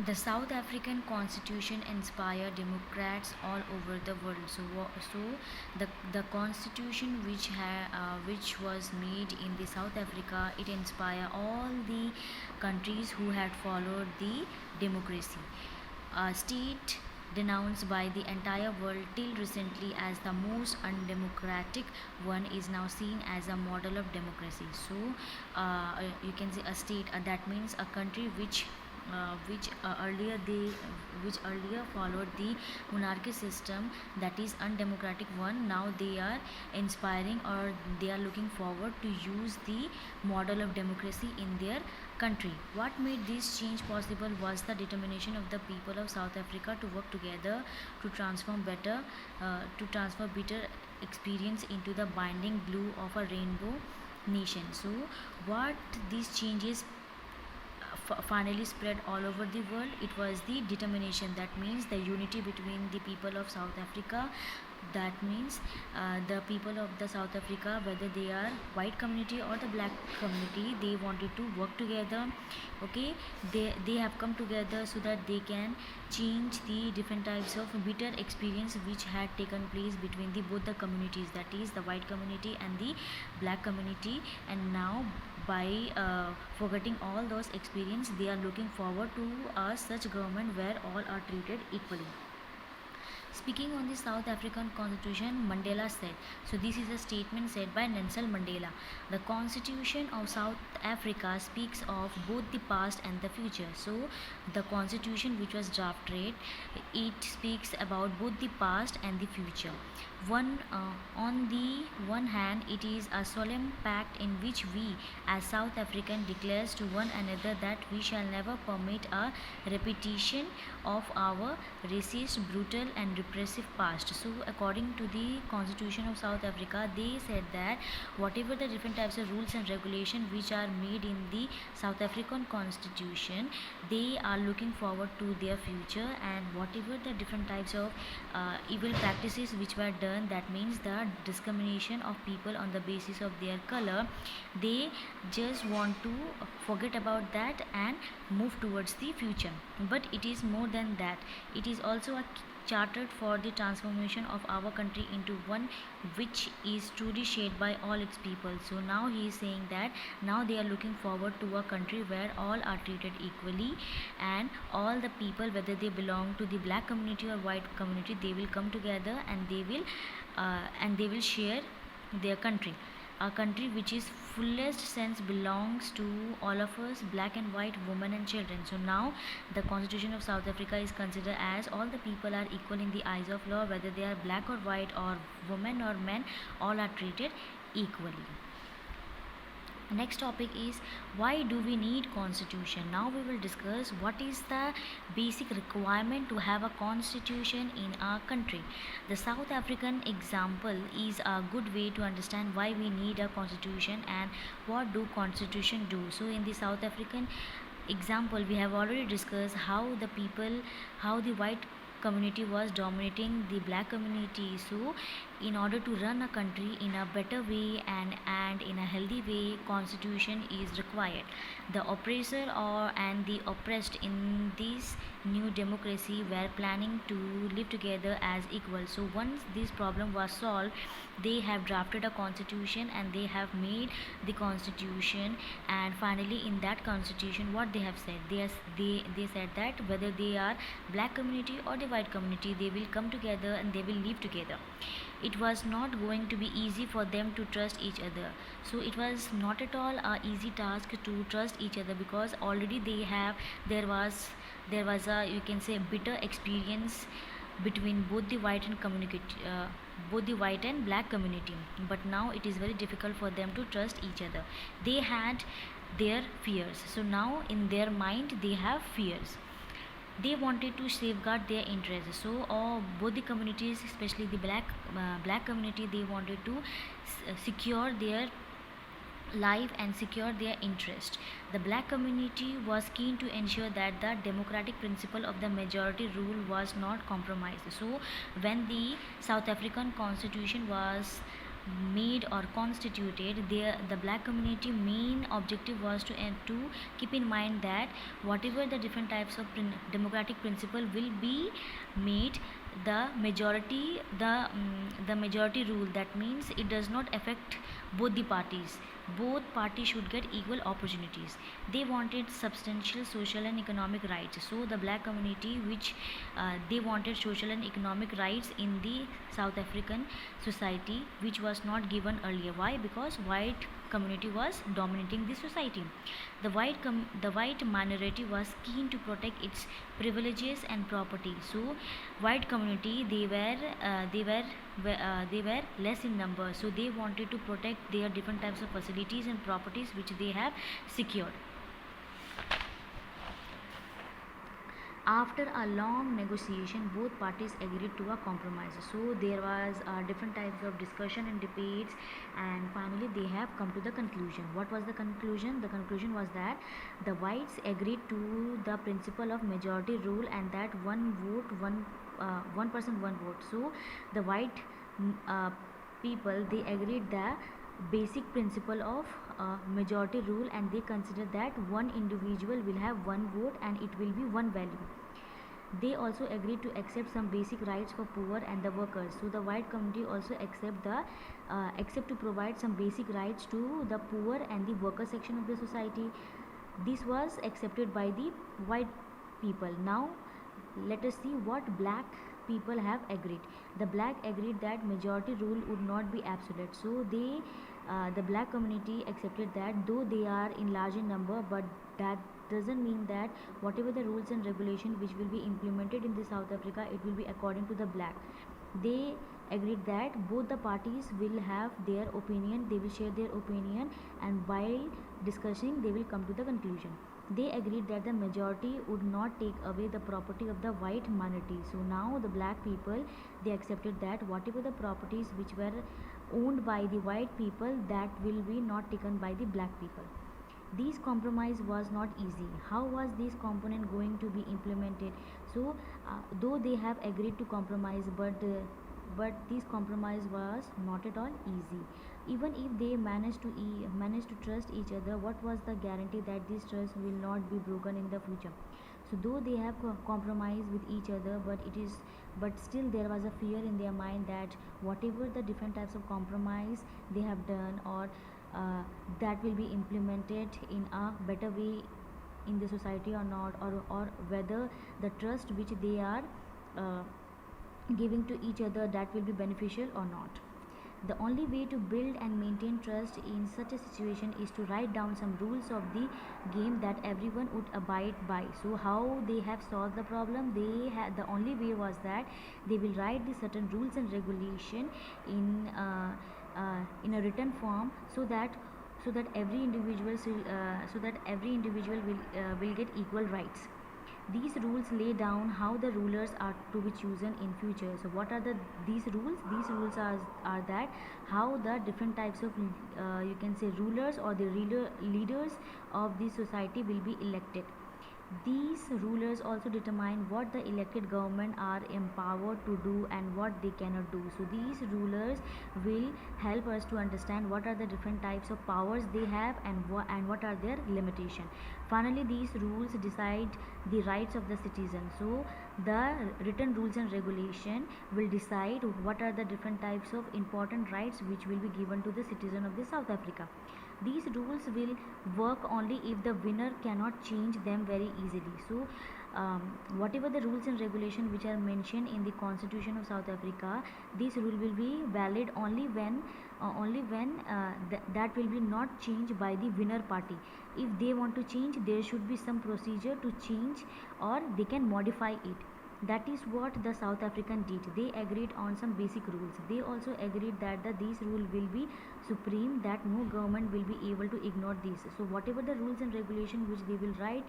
The South African Constitution inspired Democrats all over the world. The constitution which was made in the South Africa, it inspired all the countries who had followed the democracy. A state denounced by the entire world till recently as the most undemocratic one is now seen as a model of democracy. You can say a state, that means a country which earlier they which earlier followed the monarchy system, that is undemocratic one. Now they are inspiring, or they are looking forward to use the model of democracy in their country. What made this change possible was the determination of the people of South Africa to work together to transfer bitter experience into the binding glue of a rainbow nation. So what these changes finally spread all over the world, it was the determination, that means the unity between the people of South Africa. That means the people of the South Africa, whether they are white community or the black community, they wanted to work together. Okay, they have come together so that they can change the different types of bitter experience which had taken place between the both the communities, that is the white community and the black community. And now by forgetting all those experience, they are looking forward to a such government where all are treated equally. Speaking on the South African Constitution, Mandela said, so this is a statement said by Nelson Mandela. The Constitution of South Africa speaks of both the past and the future. So the Constitution which was drafted, it speaks about both the past and the future. On the one hand, it is a solemn pact in which we as South African declares to one another that we shall never permit a repetition of our racist, brutal and repressive past. So according to the Constitution of South Africa, they said that whatever the different types of rules and regulations which are made in the South African Constitution, they are looking forward to their future, and whatever the different types of evil practices which were done, that means the discrimination of people on the basis of their color, they just want to forget about that and move towards the future. But it is more than that, it is also a chartered for the transformation of our country into one which is truly shared by all its people. So now he is saying that now they are looking forward to a country where all are treated equally, and all the people, whether they belong to the black community or white community, they will come together and they will share their country, a country which is fullest sense belongs to all of us, black and white, women and children. So now the Constitution of South Africa is considered as all the people are equal in the eyes of law, whether they are black or white or women or men, all are treated equally. Next topic is, why do we need constitution? Now we will discuss what is the basic requirement to have a constitution in our country. The South African example is a good way to understand why we need a constitution and what do constitution do. So in the South African example, we have already discussed how the white community was dominating the black community. So in order to run a country in a better way and in a healthy way, constitution is required. The oppressor and the oppressed in this new democracy were planning to live together as equal. So once this problem was solved, they have drafted a constitution and they have made the constitution. And finally in that constitution, what they have said, they said that whether they are black community or the white community, they will come together and they will live together. It was not going to be easy for them to trust each other. So it was not at all a easy task to trust each other, because already there was a, you can say, bitter experience between both the white and both the white and black community. But now it is very difficult for them to trust each other. They had their fears, so now in their mind they have fears. They wanted to safeguard their interests. So both the communities, especially the black community, they wanted to secure their life and secure their interest. The black community was keen to ensure that the democratic principle of the majority rule was not compromised. So when the South African constitution was made or constituted, the black community main objective was to keep in mind that whatever the different types of democratic principle will be made, the majority the majority rule, that means it does not affect both the parties. Both parties should get equal opportunities. They wanted substantial social and economic rights. So the black community, which they wanted social and economic rights in the South African society, which was not given earlier. Why? Because white community was dominating the society. The white minority was keen to protect its privileges and property. So white community, they were less in number, so they wanted to protect their different types of facilities and properties which they have secured. After a long negotiation, both parties agreed to a compromise. So there was different types of discussion and debates, and finally they have come to the conclusion. What was the conclusion? The conclusion was that the whites agreed to the principle of majority rule, and that one person, one vote. So the white people, they agreed the basic principle of majority rule, and they consider that one individual will have one vote and it will be one value. They also agreed to accept some basic rights for poor and the workers. So the white community also accept to provide some basic rights to the poor and the worker section of the society. This was accepted by the white people. Now let us see what black people have agreed. The black agreed that majority rule would not be absolute. So the black community accepted that though they are in larger number, but that doesn't mean that whatever the rules and regulation which will be implemented in the South Africa, it will be according to the black. They agreed that both the parties will have their opinion, they will share their opinion, and while discussing they will come to the conclusion. They agreed that the majority would not take away the property of the white minority. So now the black people, they accepted that whatever the properties which were owned by the white people, that will be not taken by the black people. This compromise was not easy. How was this component going to be implemented? So though they have agreed to compromise, but this compromise was not at all easy. Even if they managed to trust each other, what was the guarantee that this trust will not be broken in the future? So though they have compromised with each other, but still there was a fear in their mind that whatever the different types of compromise they have done, or that will be implemented in a better way in the society or not, or whether the trust which they are uh, giving to each other, that will be beneficial or not. The only way to build and maintain trust in such a situation is to write down some rules of the game that everyone would abide by. So how they have solved the problem? The only way was that they will write the certain rules and regulation in a written form, so that every individual will get equal rights. These rules lay down how the rulers are to be chosen in future. So what are these rules? These rules are that how the different types of you can say rulers, or the leaders of the society will be elected. These rulers also determine what the elected government are empowered to do and what they cannot do. So these rulers will help us to understand what are the different types of powers they have, and what are their limitations. Finally, these rules decide the rights of the citizen. So the written rules and regulation will decide what are the different types of important rights which will be given to the citizen of the South Africa. These rules will work only if the winner cannot change them very easily. So whatever the rules and regulations which are mentioned in the Constitution of South Africa, this rule will be valid only when that will be not changed by the winner party. If they want to change, there should be some procedure to change, or they can modify it. That is what the South African did. They agreed on some basic rules. They also agreed that these rule will be supreme, that no government will be able to ignore these. So whatever the rules and regulation which they will write,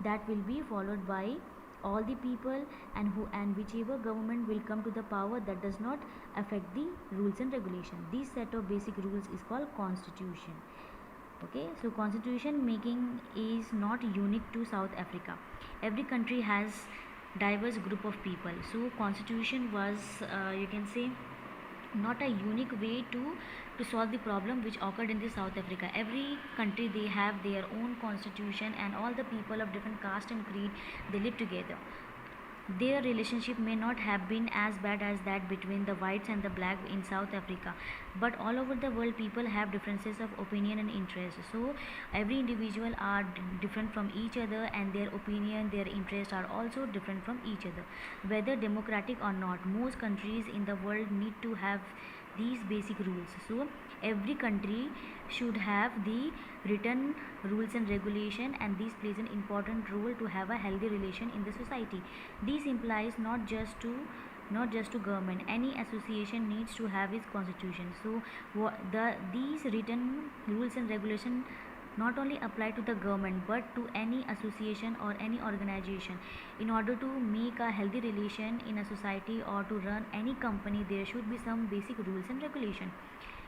that will be followed by all the people, and whichever government will come to the power, that does not affect the rules and regulation. This set of basic rules is called constitution. Okay, so constitution making is not unique to South Africa. Every country has diverse group of people. So constitution was you can say not a unique way to solve the problem which occurred in the South Africa. Every country, they have their own constitution, and all the people of different caste and creed, they live together. Their relationship may not have been as bad as that between the whites and the black in South Africa, but all over the world people have differences of opinion and interest. So every individual are different from each other, and their opinion, their interests are also different from each other, whether democratic or not. Most countries in the world need to have these basic rules. So every country should have the written rules and regulation, and this plays an important role to have a healthy relation in the society. This implies not just to government. Any association needs to have its constitution. So these written rules and regulation not only apply to the government but to any association or any organization. In order to make a healthy relation in a society or to run any company, there should be some basic rules and regulation.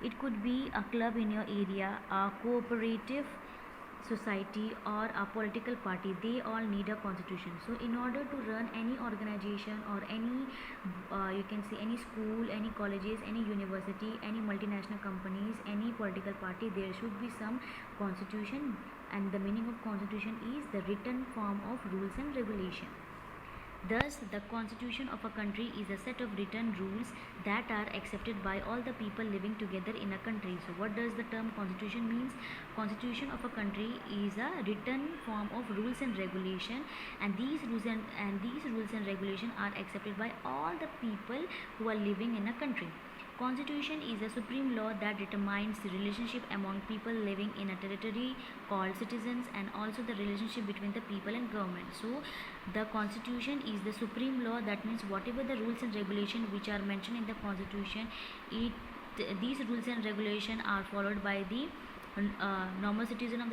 It could be a club in your area, a cooperative society, or a political party. They all need a constitution. So in order to run any organization or any you can say any school, any colleges, any university, any multinational companies, any political party, there should be some constitution. And the meaning of constitution is the written form of rules and regulation. Thus, the constitution of a country is a set of written rules that are accepted by all the people living together in a country. So, what does the term constitution means? Constitution of a country is a written form of rules and regulation, and these rules and regulation are accepted by all the people who are living in a country. Constitution is a supreme law that determines the relationship among people living in a territory called citizens, and also the relationship between the people and government. So the constitution is the supreme law. That means whatever the rules and regulations which are mentioned in the constitution, these rules and regulations are followed by the normal citizen of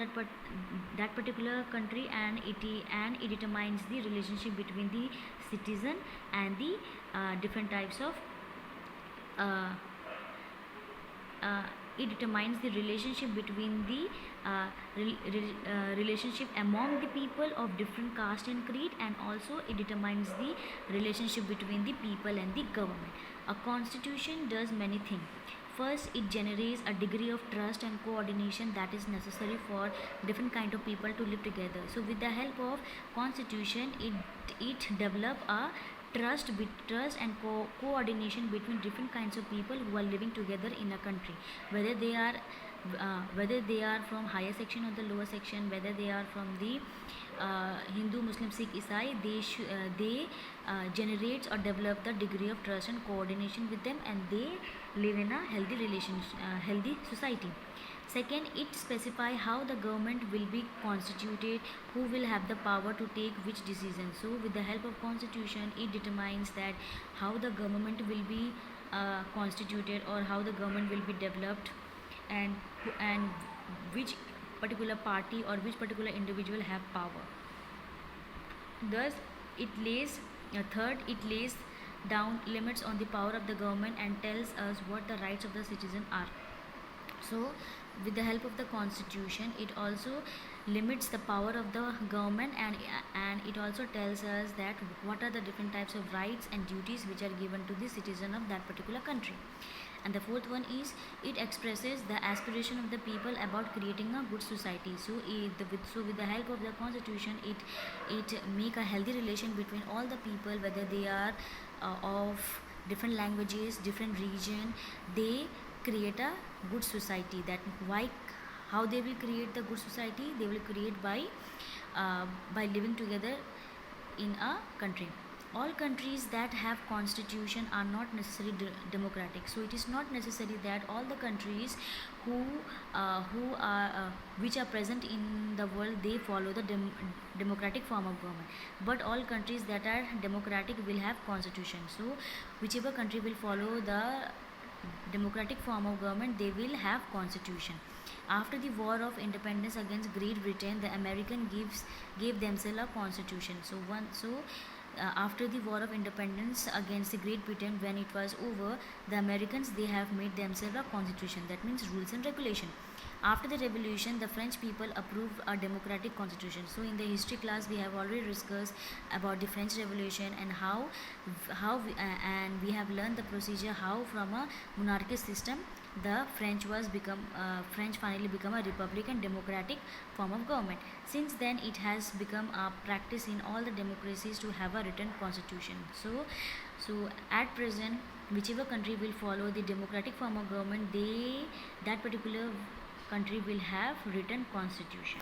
that particular country, and it determines the relationship between the citizen and the different types of uh, uh, it determines the relationship between the relationship among the people of different caste and creed, and also it determines the relationship between the people and the government. A constitution does many things. First, it generates a degree of trust and coordination that is necessary for different kind of people to live together. So with the help of constitution, it develop a trust and coordination between different kinds of people who are living together in a country, whether they are from higher section or the lower section, whether they are from the Hindu, Muslim, Sikh, Isai. They generates or develop the degree of trust and coordination with them, and they live in a healthy society. Second, it specify how the government will be constituted, who will have the power to take which decision. So with the help of constitution, it determines that how the government will be constituted, or how the government will be developed, and which particular party or which particular individual have power. Thus, it lays third, it lays down limits on the power of the government and tells us what the rights of the citizen are. So with the help of the constitution, it also limits the power of the government, and it also tells us that what are the different types of rights and duties which are given to the citizen of that particular country. And the fourth one is, it expresses the aspiration of the people about creating a good society. So with the help of the constitution, it make a healthy relation between all the people, whether they are of different languages, different region. They create a good society. That why how they will create the good society? They will create by living together in a country. All countries that have constitution are not necessarily democratic. So it is not necessary that all the countries who are which are present in the world, they follow the democratic form of government. But all countries that are democratic will have constitution. So whichever country will follow the democratic form of government, they will have constitution. After the war of independence against Great Britain, the American gave themselves a constitution. After the war of independence against the Great Britain, when it was over, the Americans, they have made themselves a constitution. That means rules and regulation. After the revolution, the French people approved a democratic constitution. So in the history class, we have already discussed about the French Revolution and and we have learned the procedure how from a monarchic system the French finally become a republican democratic form of government. Since then, it has become a practice in all the democracies to have a written constitution. So at present, whichever country will follow the democratic form of government, that particular country will have written constitution.